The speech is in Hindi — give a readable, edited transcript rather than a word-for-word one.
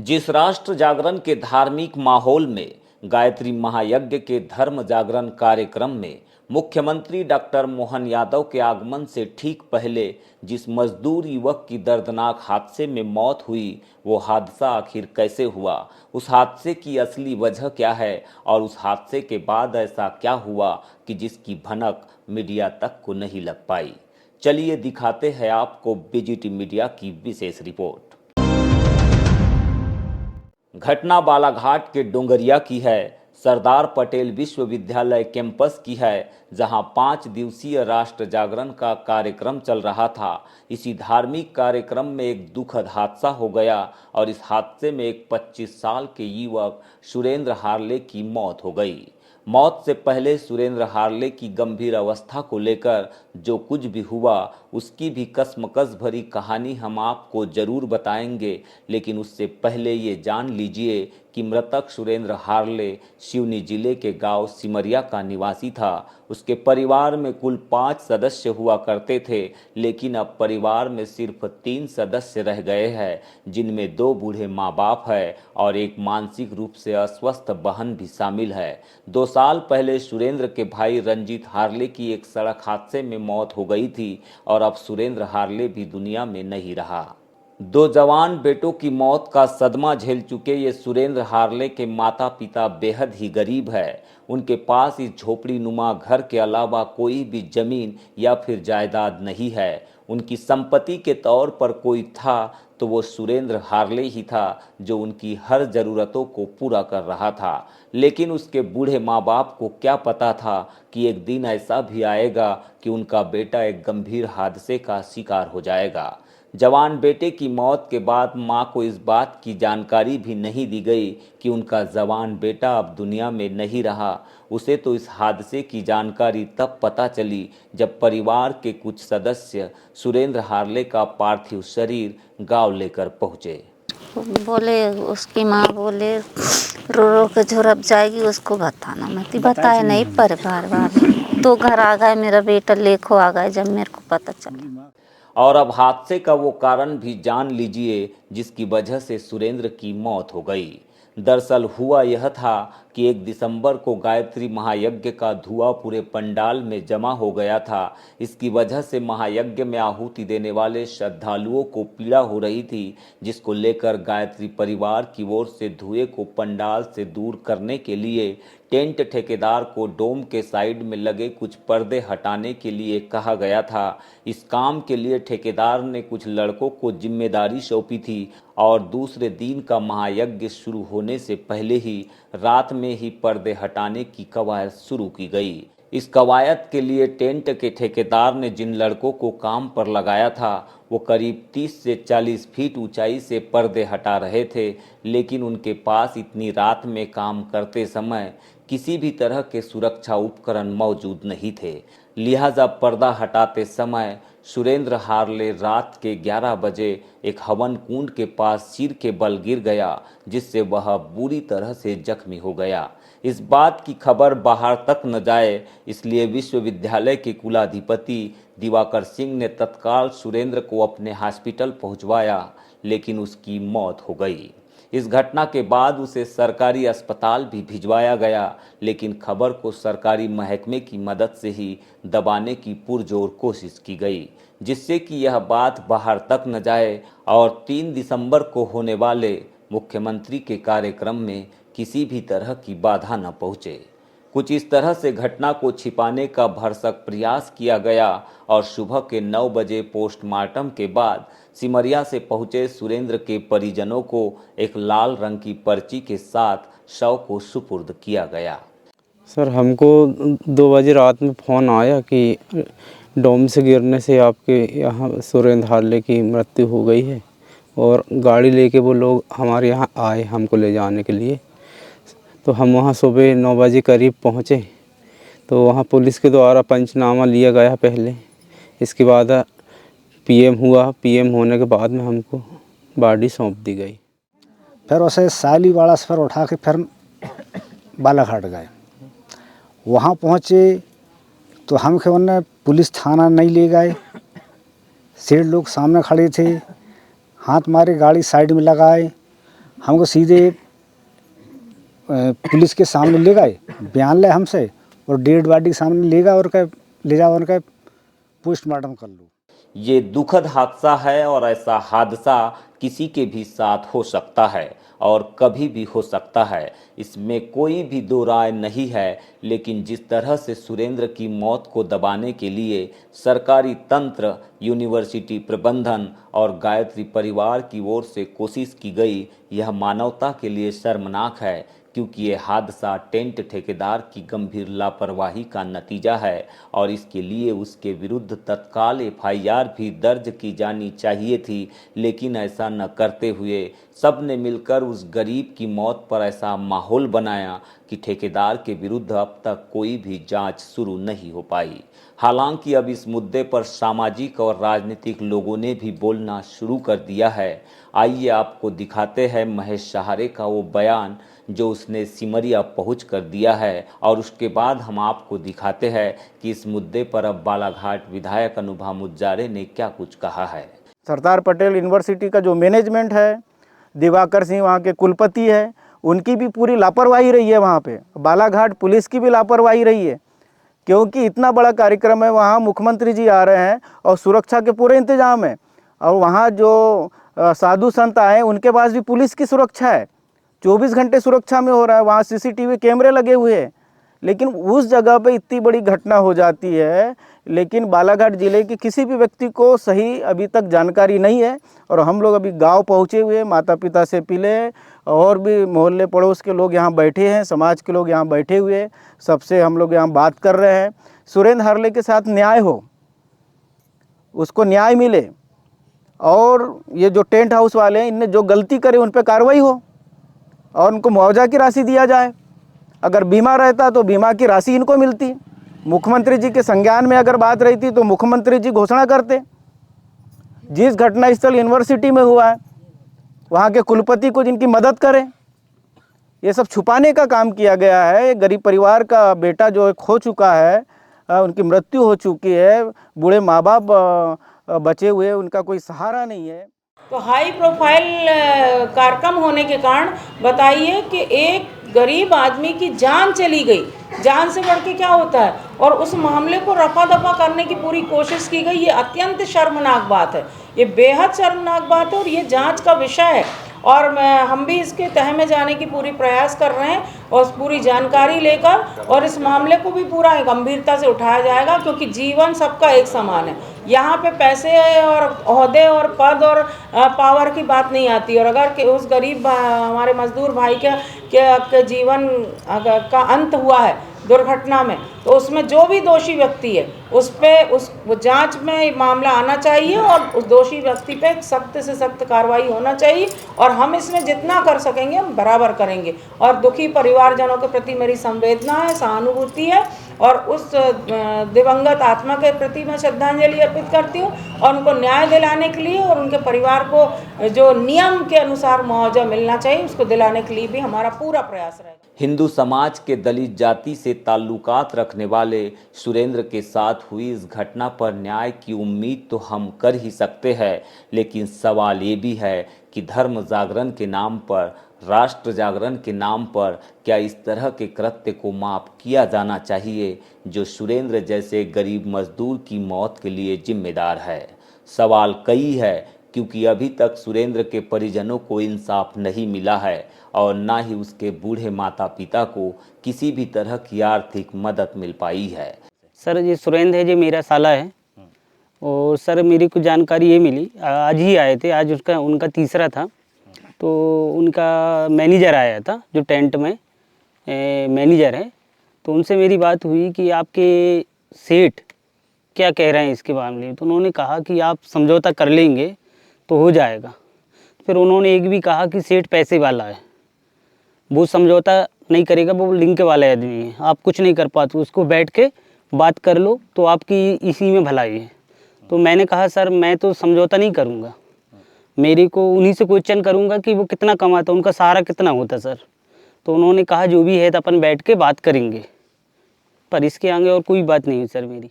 जिस राष्ट्र जागरण के धार्मिक माहौल में गायत्री महायज्ञ के धर्म जागरण कार्यक्रम में मुख्यमंत्री डॉक्टर मोहन यादव के आगमन से ठीक पहले जिस मजदूर युवक की दर्दनाक हादसे में मौत हुई, वो हादसा आखिर कैसे हुआ, उस हादसे की असली वजह क्या है और उस हादसे के बाद ऐसा क्या हुआ कि जिसकी भनक मीडिया तक को नहीं लग पाई। चलिए दिखाते हैं आपको बीजीटी मीडिया की विशेष रिपोर्ट। घटना बालाघाट के डोंगरिया की है। सरदार पटेल विश्वविद्यालय कैंपस की है, जहां 5 दिवसीय राष्ट्र जागरण का कार्यक्रम चल रहा था। इसी धार्मिक कार्यक्रम में एक दुखद हादसा हो गया और इस हादसे में एक 25 साल के युवक सुरेंद्र हार्ले की मौत हो गई। मौत से पहले सुरेंद्र हार्ले की गंभीर अवस्था को लेकर जो कुछ भी हुआ उसकी भी कसमकस भरी कहानी हम आपको जरूर बताएंगे, लेकिन उससे पहले ये जान लीजिए कि मृतक सुरेंद्र हार्ले सिवनी जिले के गांव सिमरिया का निवासी था। उसके परिवार में कुल 5 सदस्य हुआ करते थे, लेकिन अब परिवार में सिर्फ 3 सदस्य रह गए हैं, जिनमें 2 बूढ़े माँ बाप है और एक मानसिक रूप से अस्वस्थ बहन भी शामिल है। 2 साल पहले सुरेंद्र के भाई रंजीत हार्ले की एक सड़क हादसे में मौत हो गई थी और अब सुरेंद्र हार्ले भी दुनिया में नहीं रहा। 2 जवान बेटों की मौत का सदमा झेल चुके ये सुरेंद्र हार्ले के माता पिता बेहद ही गरीब है। उनके पास इस झोपड़ी नुमा घर के अलावा कोई भी जमीन या फिर जायदाद नहीं है। उनकी संपत्ति के तौर पर कोई था तो वो सुरेंद्र हार्ले ही था, जो उनकी हर ज़रूरतों को पूरा कर रहा था। लेकिन उसके बूढ़े माँ बाप को क्या पता था कि एक दिन ऐसा भी आएगा कि उनका बेटा एक गंभीर हादसे का शिकार हो जाएगा। जवान बेटे की मौत के बाद मां को इस बात की जानकारी भी नहीं दी गई कि उनका जवान बेटा अब दुनिया में नहीं रहा। उसे तो इस हादसे की जानकारी तब पता चली जब परिवार के कुछ सदस्य सुरेंद्र हार्ले का पार्थिव शरीर गांव लेकर पहुंचे। बोले उसकी माँ बोले रो रो के झुरप जाएगी, उसको बताना मत। बताया नहीं, परिवार वाले तो घर आ गए, मेरा बेटा लेखो आ गए जब मेरे को पता चला। और अब हादसे का वो कारण भी जान लीजिए जिसकी वजह से सुरेंद्र की मौत हो गई। दरअसल हुआ यह था कि 1 दिसंबर को गायत्री महायज्ञ का धुआं पूरे पंडाल में जमा हो गया था। इसकी वजह से महायज्ञ में आहुति देने वाले श्रद्धालुओं को पीड़ा हो रही थी, जिसको लेकर गायत्री परिवार की ओर से धुएं को पंडाल से दूर करने के लिए टेंट ठेकेदार को डोम के साइड में लगे कुछ पर्दे हटाने के लिए कहा गया था। इस काम के लिए ठेकेदार ने कुछ लड़कों को जिम्मेदारी सौंपी थी और दूसरे दिन का महायज्ञ शुरू होने से पहले ही रात में ही पर्दे हटाने की कवायद शुरू की गई। इस कवायद के लिए टेंट के ठेकेदार ने जिन लड़कों को काम पर लगाया था वो करीब 30 से 40 फीट ऊंचाई से पर्दे हटा रहे थे, लेकिन उनके पास इतनी रात में काम करते समय किसी भी तरह के सुरक्षा उपकरण मौजूद नहीं थे। लिहाजा पर्दा हटाते समय सुरेंद्र हार्ले रात के 11 बजे एक हवन कुंड के पास सिर के बल गिर गया, जिससे वह बुरी तरह से जख्मी हो गया। इस बात की खबर बाहर तक न जाए, इसलिए विश्वविद्यालय के कुलाधिपति दिवाकर सिंह ने तत्काल सुरेंद्र को अपने हॉस्पिटल पहुंचवाया, लेकिन उसकी मौत हो गई। इस घटना के बाद उसे सरकारी अस्पताल भी भिजवाया गया, लेकिन खबर को सरकारी महकमे की मदद से ही दबाने की पुरजोर कोशिश की गई, जिससे कि यह बात बाहर तक न जाए और 3 दिसंबर को होने वाले मुख्यमंत्री के कार्यक्रम में किसी भी तरह की बाधा न पहुँचे। कुछ इस तरह से घटना को छिपाने का भरसक प्रयास किया गया और सुबह के 9 बजे पोस्टमार्टम के बाद सिमरिया से पहुंचे सुरेंद्र के परिजनों को एक लाल रंग की पर्ची के साथ शव को सुपुर्द किया गया। सर, हमको 2 बजे रात में फ़ोन आया कि डोम से गिरने से आपके यहाँ सुरेंद्र हार्ले की मृत्यु हो गई है और गाड़ी लेके वो लोग हमारे यहाँ आए हमको ले जाने के लिए। तो हम वहाँ सुबह 9 बजे करीब पहुँचे तो वहाँ पुलिस के द्वारा पंचनामा लिया गया पहले। इसके बाद पीएम हुआ। पीएम होने के बाद में हमको बॉडी सौंप दी गई। फिर उसे सालीवाड़ा से फिर उठा के फिर बालाघाट गए। वहाँ पहुँचे तो हमके उन्हें पुलिस थाना नहीं ले गए। सेठ लोग सामने खड़े थे, हाथ मारे, गाड़ी साइड में लगाए, हमको सीधे पुलिस के सामने ले गए, बयान ले हमसे और डेड बॉडी के सामने ले गए और कहे ले जाओ उनका पोस्टमार्टम कर लो। ये दुखद हादसा है और ऐसा हादसा किसी के भी साथ हो सकता है और कभी भी हो सकता है, इसमें कोई भी दो राय नहीं है। लेकिन जिस तरह से सुरेंद्र की मौत को दबाने के लिए सरकारी तंत्र, यूनिवर्सिटी प्रबंधन और गायत्री परिवार की ओर से कोशिश की गई, यह मानवता के लिए शर्मनाक है, क्योंकि ये हादसा टेंट ठेकेदार की गंभीर लापरवाही का नतीजा है और इसके लिए उसके विरुद्ध तत्काल एफआईआर भी दर्ज की जानी चाहिए थी। लेकिन ऐसा न करते हुए सब ने मिलकर उस गरीब की मौत पर ऐसा माहौल बनाया कि ठेकेदार के विरुद्ध अब तक कोई भी जांच शुरू नहीं हो पाई। हालांकि अब इस मुद्दे पर सामाजिक और राजनीतिक लोगों ने भी बोलना शुरू कर दिया है। आइए आपको दिखाते हैं महेश सहारे का वो बयान जो उसने सिमरिया पहुंच कर दिया है, और उसके बाद हम आपको दिखाते हैं कि इस मुद्दे पर अब बालाघाट विधायक अनुभा मुज्जारे ने क्या कुछ कहा है। सरदार पटेल यूनिवर्सिटी का जो मैनेजमेंट है, दिवाकर सिंह वहाँ के कुलपति है, उनकी भी पूरी लापरवाही रही है। वहाँ पे बालाघाट पुलिस की भी लापरवाही रही है, क्योंकि इतना बड़ा कार्यक्रम है, वहाँ मुख्यमंत्री जी आ रहे हैं और सुरक्षा के पूरे इंतजाम है। और वहाँ जो साधु संत आए उनके पास भी पुलिस की सुरक्षा है, 24 घंटे सुरक्षा में हो रहा है, वहाँ सीसीटीवी कैमरे लगे हुए हैं। लेकिन उस जगह पे इतनी बड़ी घटना हो जाती है, लेकिन बालाघाट ज़िले के किसी भी व्यक्ति को सही अभी तक जानकारी नहीं है। और हम लोग अभी गांव पहुँचे हुए हैं, माता पिता से मिले और भी मोहल्ले पड़ोस के लोग यहाँ बैठे हैं, समाज के लोग यहाँ बैठे हुए हैं, सबसे हम लोग यहाँ बात कर रहे हैं। सुरेंद्र हार्ले के साथ न्याय हो, उसको न्याय मिले, और ये जो टेंट हाउस वाले हैं इनने जो गलती करे उन पर कार्रवाई हो और उनको मुआवजा की राशि दिया जाए। अगर बीमा रहता तो बीमा की राशि इनको मिलती। मुख्यमंत्री जी के संज्ञान में अगर बात रहती तो मुख्यमंत्री जी घोषणा करते। जिस घटना स्थल यूनिवर्सिटी में हुआ है वहाँ के कुलपति को जिनकी मदद करें, ये सब छुपाने का काम किया गया है। गरीब परिवार का बेटा जो खो चुका है, उनकी मृत्यु हो चुकी है, बूढ़े माँ बाप बचे हुए, उनका कोई सहारा नहीं है। तो हाई प्रोफाइल कार्यक्रम होने के कारण बताइए कि एक गरीब आदमी की जान चली गई, जान से बढ़ के क्या होता है, और उस मामले को रफा दफा करने की पूरी कोशिश की गई। ये अत्यंत शर्मनाक बात है, ये बेहद शर्मनाक बात है और ये जांच का विषय है। और हम भी इसके तह में जाने की पूरी प्रयास कर रहे हैं और पूरी जानकारी लेकर, और इस मामले को भी पूरा गंभीरता से उठाया जाएगा, क्योंकि जीवन सबका एक समान है। यहाँ पे पैसे और ओहदे और पद और पावर की बात नहीं आती। और अगर उस गरीब हमारे मजदूर भाई के जीवन का अंत हुआ है दुर्घटना में, तो उसमें जो भी दोषी व्यक्ति है उस पे जांच में मामला आना चाहिए और उस दोषी व्यक्ति पे सख्त से सख्त कार्रवाई होना चाहिए। और हम इसमें जितना कर सकेंगे हम बराबर करेंगे। और दुखी परिवारजनों के प्रति मेरी संवेदना है, सहानुभूति है, और उस दिवंगत आत्मा के प्रति मैं श्रद्धांजलि अर्पित करती हूँ। और उनको न्याय दिलाने के लिए और उनके परिवार को जो नियम के अनुसार मुआवजा मिलना चाहिए उसको दिलाने के लिए भी हमारा पूरा प्रयास रहेगा। हिंदू समाज के दलित जाति से ताल्लुकात रखने वाले सुरेंद्र के साथ हुई इस घटना पर न्याय की उम्मीद तो हम कर ही सकते हैं, लेकिन सवाल ये भी है कि धर्म जागरण के नाम पर, राष्ट्र जागरण के नाम पर क्या इस तरह के कृत्य को माफ किया जाना चाहिए जो सुरेंद्र जैसे गरीब मजदूर की मौत के लिए जिम्मेदार है। सवाल कई है, क्योंकि अभी तक सुरेंद्र के परिजनों को इंसाफ नहीं मिला है और ना ही उसके बूढ़े माता पिता को किसी भी तरह की आर्थिक मदद मिल पाई है। सर ये सुरेंद्र है, जो मेरा साला है। और सर मेरी कुछ जानकारी ये मिली, आज ही आए थे, आज उनका तीसरा था, तो उनका मैनेजर आया था जो टेंट में मैनेजर है। तो उनसे मेरी बात हुई कि आपके सेठ क्या कह रहे हैं इसके मामले में। तो उन्होंने कहा कि आप समझौता कर लेंगे तो हो जाएगा। फिर उन्होंने एक भी कहा कि सेठ पैसे वाला है, वो समझौता नहीं करेगा, वो लिंक वाला आदमी है, आप कुछ नहीं कर पाते, उसको बैठ के बात कर लो तो आपकी इसी में भलाई है। तो मैंने कहा सर मैं तो समझौता नहीं करूँगा, मेरे को उन्हीं से क्वेश्चन करूँगा कि वो कितना कमाता, उनका सहारा कितना होता सर। तो उन्होंने कहा जो भी है तो अपन बैठ के बात करेंगे, पर इसके आगे और कोई बात नहीं है सर मेरी।